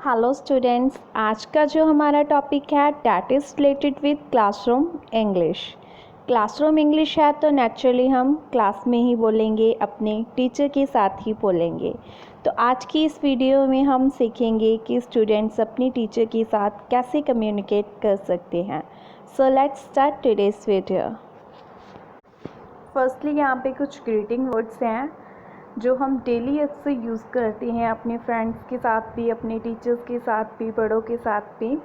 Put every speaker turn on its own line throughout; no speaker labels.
Hello students, आज का जो हमारा टॉपिक है that is related with classroom English. Classroom English है तो नेचुरली हम क्लास में ही बोलेंगे, अपने टीचर के साथ ही बोलेंगे। तो आज की इस वीडियो में हम सीखेंगे कि स्टूडेंट्स अपनी टीचर के साथ कैसे कम्युनिकेट कर सकते हैं। So let's start today's video. Firstly यहाँ पे कुछ ग्रीटिंग वर्ड्स हैं जो हम डेली अक्सर यूज़ करते हैं अपने फ्रेंड्स के साथ भी, अपने टीचर्स के साथ भी, बड़ों के साथ भी।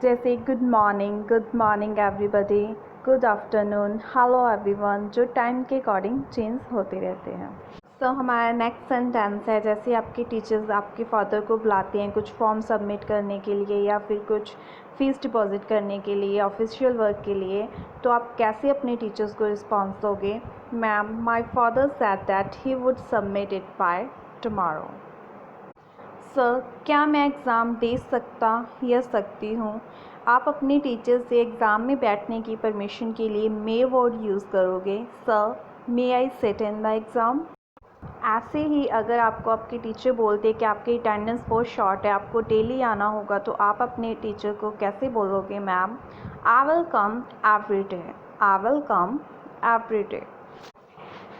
जैसे good morning everybody, good afternoon, hello everyone, जो टाइम के अकॉर्डिंग चेंज होते रहते हैं। तो हमारा नेक्स्ट सेंटेंस है, जैसे आपके टीचर्स आपके फादर को बुलाते हैं कुछ फॉर्म सबमिट करने के लिए या फिर कुछ फ़ीस डिपॉज़िट करने के लिए, ऑफिशियल वर्क के लिए, तो आप कैसे अपने टीचर्स को रिस्पॉन्स दोगे? Ma'am, my father said that he would submit it by tomorrow. Sir, क्या मैं एग्ज़ाम दे सकता या सकती हूँ? आप अपने टीचर से एग्ज़ाम में बैठने की परमिशन के लिए मे वर्ड यूज़ करोगे। Sir, may I sit in the exam? ऐसे ही अगर आपको आपके टीचर बोलते कि आपकी अटेंडेंस बहुत शॉर्ट है, आपको डेली आना होगा, तो आप अपने टीचर को कैसे बोलोगे? Ma'am, I will come every day, I will come every day.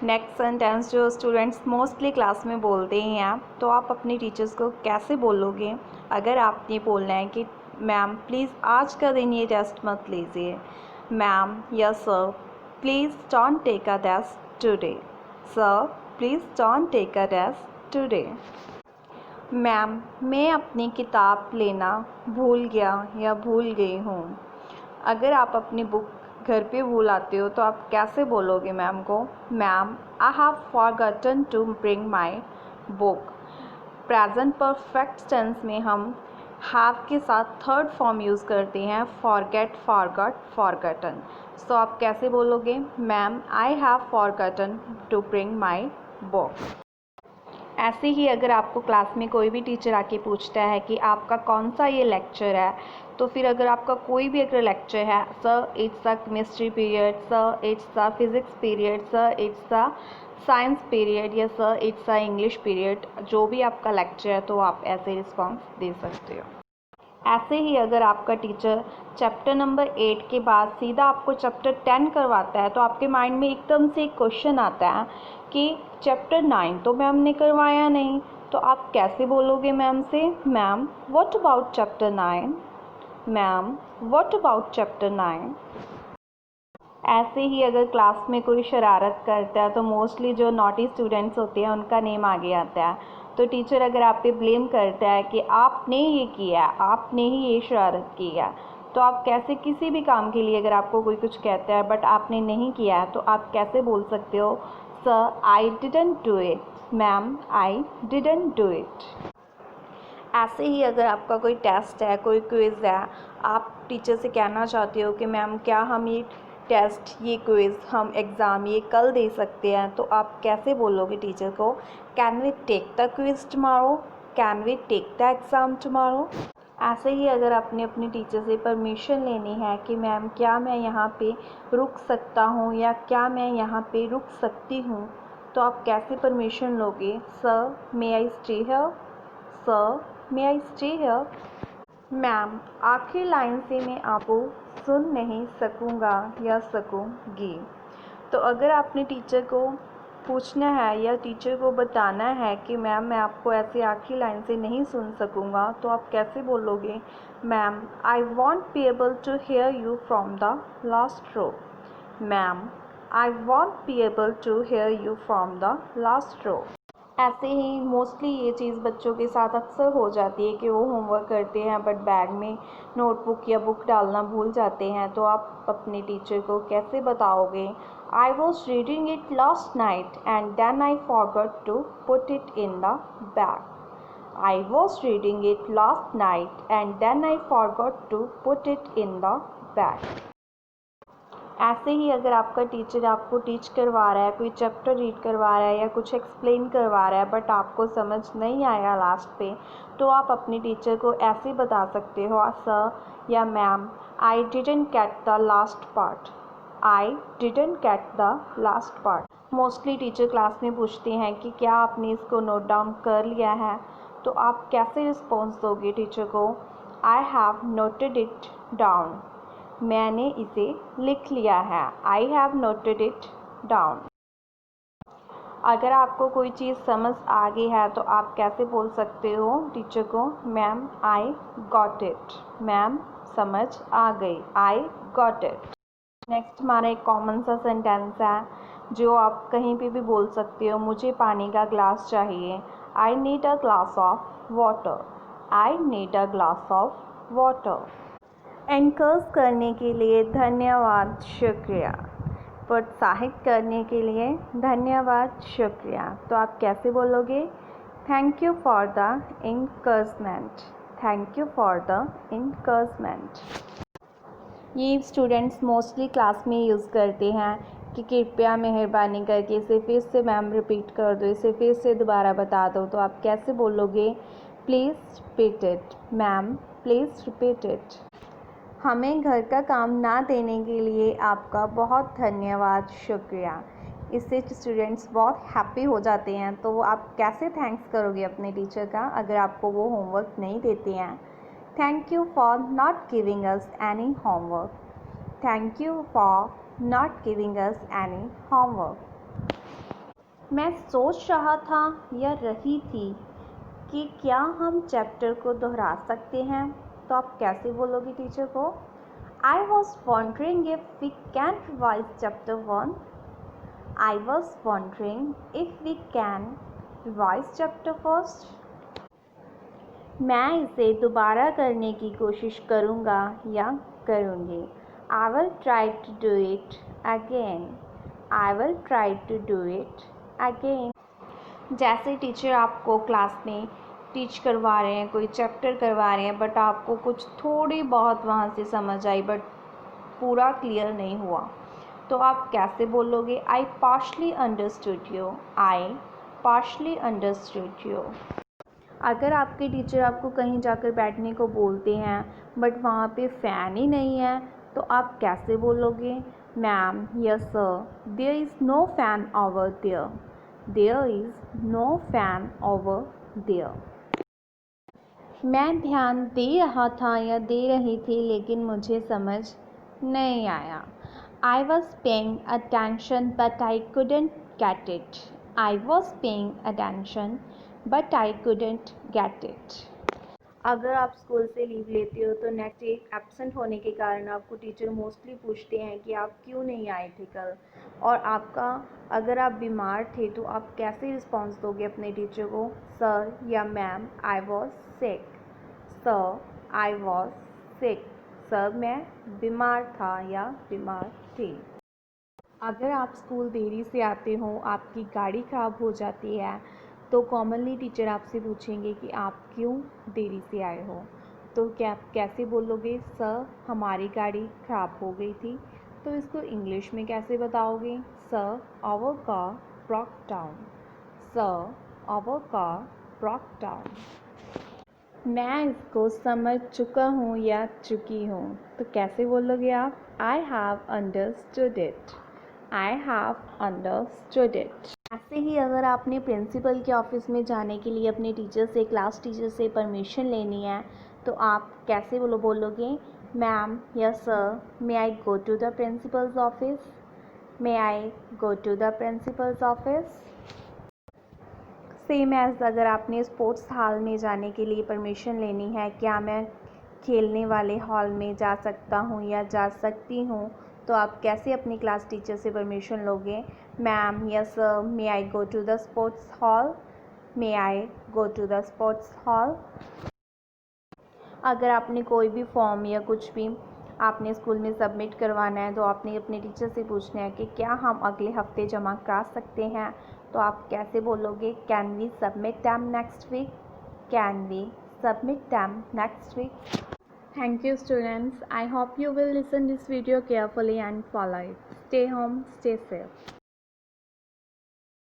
Next sentence जो स्टूडेंट्स मोस्टली क्लास में बोलते ही हैं, तो आप अपने टीचर्स को कैसे बोलोगे? अगर आपने बोलना है कि मैम प्लीज़ आज का दिन ये टेस्ट मत लीजिए। Ma'am, yes sir, please don't take a test today. Sir, please don't take a test today. Ma'am, मैं अपनी किताब लेना भूल गया या भूल गई हूँ। अगर आप अपनी बुक घर पे भूल आते हो तो आप कैसे बोलोगे मैम को? Ma'am, I have forgotten to bring my book. Present perfect tense में हम हैव के साथ थर्ड फॉर्म यूज़ करते हैं, फॉरगेट, फॉरगॉट, फॉरगॉटन। सो आप कैसे बोलोगे? Ma'am, I have forgotten to bring my book. ऐसे ही अगर आपको क्लास में कोई भी टीचर आके पूछता है कि आपका कौन सा ये लेक्चर है, तो फिर अगर आपका कोई भी अगर लेक्चर है, sir it's a chemistry period, sir it's a physics period, sir it's a science period, या sir it's a English period, जो भी आपका लेक्चर है, तो आप ऐसे रिस्पॉन्स दे सकते हो। ऐसे ही अगर आपका टीचर चैप्टर नंबर 8 के बाद सीधा आपको चैप्टर 10 करवाता है, तो आपके माइंड में एकदम से एक क्वेश्चन आता है कि चैप्टर 9 तो मैम ने करवाया नहीं, तो आप कैसे बोलोगे मैम से? Ma'am, what about chapter 9? Ma'am, what about chapter 9? ऐसे ही अगर क्लास में कोई शरारत करता है, तो मोस्टली जो नॉटी स्टूडेंट्स होते हैं उनका नेम आगे आता है। तो टीचर अगर आप पे ब्लेम करता है कि आपने ये किया, आपने ही ये शरारत की है, तो आप कैसे किसी भी काम के लिए अगर आपको कोई कुछ कहता है बट आपने नहीं किया है, तो आप कैसे बोल सकते हो? Sir, I didn't do it. Ma'am, I didn't do it. ऐसे ही अगर आपका कोई टेस्ट है, कोई क्विज़ है, आप टीचर से कहना चाहते हो कि मैम क्या हम ये टेस्ट, ये क्विज़, हम एग्ज़ाम ये कल दे सकते हैं, तो आप कैसे बोलोगे टीचर को? Can we take the quiz tomorrow? Can we take the exam tomorrow? ऐसे ही अगर आपने अपने टीचर से परमिशन लेनी है कि मैम क्या मैं यहाँ पे रुक सकता हूँ या क्या मैं यहाँ पे रुक सकती हूँ, तो आप कैसे परमिशन लोगे? Sir, may I stay here? Sir, may I stay here? Ma'am, आखिरी लाइन से मैं आपको सुन नहीं सकूँगा या सकूँगी। तो अगर आपने टीचर को पूछना है या टीचर को बताना है कि मैम मैं आपको ऐसे आखिरी लाइन से नहीं सुन सकूँगा, तो आप कैसे बोलोगे? Ma'am, I want be able to hear you from the last row. Ma'am, I want be able to hear you from the last row. ऐसे ही मोस्टली ये चीज़ बच्चों के साथ अक्सर हो जाती है कि वो होमवर्क करते हैं बट बैग में नोटबुक या बुक डालना भूल जाते हैं, तो आप अपने टीचर को कैसे बताओगे? I was reading it last night and then I forgot to put it in the bag. I was reading it last night and then I forgot to put it in the bag. ऐसे ही अगर आपका teacher आपको teach करवा रहा है, कोई chapter read करवा रहा है या कुछ एक्सप्लेन करवा रहा है बट आपको समझ नहीं आया लास्ट पे, तो आप अपने टीचर को ऐसे बता सकते हो, सर या ma'am, I didn't get the last part. I didn't get the last part. Mostly teacher class में पूछते हैं कि क्या आपने इसको नोट डाउन कर लिया है, तो आप कैसे रिस्पॉन्स दोगे टीचर को? I have noted it down, मैंने इसे लिख लिया है। I have noted it down. अगर आपको कोई चीज़ समझ आ गई है तो आप कैसे बोल सकते हो टीचर को? Ma'am I got it, ma'am समझ आ गई, आई गॉट इट। नेक्स्ट हमारा एक कॉमन सा सेंटेंस है जो आप कहीं पे भी बोल सकते हो। मुझे पानी का ग्लास चाहिए। I need a glass of water, I need a glass of water. Encourage करने के लिए धन्यवाद, शुक्रिया। प्रोत्साहित करने के लिए धन्यवाद, शुक्रिया। तो आप कैसे बोलोगे? Thank you for the encouragement, thank you for the encouragement. ये स्टूडेंट्स मोस्टली क्लास में यूज़ करते हैं कि कृपया मेहरबानी करके इसे फिर से मैम रिपीट कर दो, इसे फिर से दोबारा बता दो। तो आप कैसे बोलोगे? Please repeat it, ma'am please repeat it. हमें घर का काम ना देने के लिए आपका बहुत धन्यवाद, शुक्रिया। इससे स्टूडेंट्स बहुत हैप्पी हो जाते हैं। तो आप कैसे थैंक्स करोगे अपने टीचर का अगर आपको वो होमवर्क नहीं देते हैं? Thank you for not giving us any homework, thank you for not giving us any homework. मैं सोच रहा था या रही थी कि क्या हम चैप्टर को दोहरा सकते हैं? तो आप कैसे बोलोगे टीचर को? I was wondering if we can revise chapter 1, I was wondering if we can revise chapter 1। मैं इसे दोबारा करने की कोशिश करूँगा या करूँगी। I will try to do it again, I will try to do it again. जैसे टीचर आपको क्लास में टीच करवा रहे हैं, कोई चैप्टर करवा रहे हैं, बट आपको कुछ थोड़ी बहुत वहाँ से समझ आई बट पूरा क्लियर नहीं हुआ, तो आप कैसे बोलोगे? I partially understood you, I partially understood you. अगर आपके टीचर आपको कहीं जाकर बैठने को बोलते हैं बट वहाँ पे फ़ैन ही नहीं है, तो आप कैसे बोलोगे? Ma'am, yes sir, there is no fan over there, there is no fan over there. मैं ध्यान दे रहा था या दे रही थी लेकिन मुझे समझ नहीं आया। I was paying attention but I couldn't get it, I was paying attention but I couldn't get it. अगर आप स्कूल से लीव लेते हो तो नेक्स्ट डे एब्सेंट होने के कारण आपको टीचर मोस्टली पूछते हैं कि आप क्यों नहीं आए थे कल, और आपका अगर आप बीमार थे तो आप कैसे रिस्पॉन्स दोगे अपने टीचर को? सर या ma'am, I was sick, sir I was sick, sir मैं बीमार था या बीमार थी। अगर आप स्कूल देरी से आते हो, आपकी गाड़ी ख़राब हो जाती है, तो कॉमनली टीचर आपसे पूछेंगे कि आप क्यों देरी से आए हो। तो क्या आप कैसे बोलोगे? सर हमारी गाड़ी ख़राब हो गई थी। तो इसको इंग्लिश में कैसे बताओगे? Sir our car broke down, sir our car broke down. मैं इसको समझ चुका हूँ या चुकी हूँ, तो कैसे बोलोगे आप? I have understood it, I have understood it. ऐसे ही अगर आपने प्रिंसिपल के ऑफिस में जाने के लिए अपने टीचर से, क्लास टीचर से परमिशन लेनी है, तो आप कैसे बोलोगे? Ma'am, yes sir, may I go to the principal's office, may I go to the principal's office. Same as अगर आपने स्पोर्ट्स हॉल में जाने के लिए परमिशन लेनी है, क्या मैं खेलने वाले हॉल में जा सकता हूँ या जा सकती हूँ, तो आप कैसे अपनी क्लास टीचर से परमिशन लोगे? Ma'am, yes sir, may I go to the sports hall, may I go to the sports hall. अगर आपने कोई भी फॉर्म या कुछ भी आपने स्कूल में सबमिट करवाना है, तो आपने अपने टीचर से पूछना है कि क्या हम अगले हफ्ते जमा करा सकते हैं, तो आप कैसे बोलोगे? Can we submit them next week, can we submit them next week. Thank you students. I hope you will listen this video carefully and follow it. Stay home, stay safe.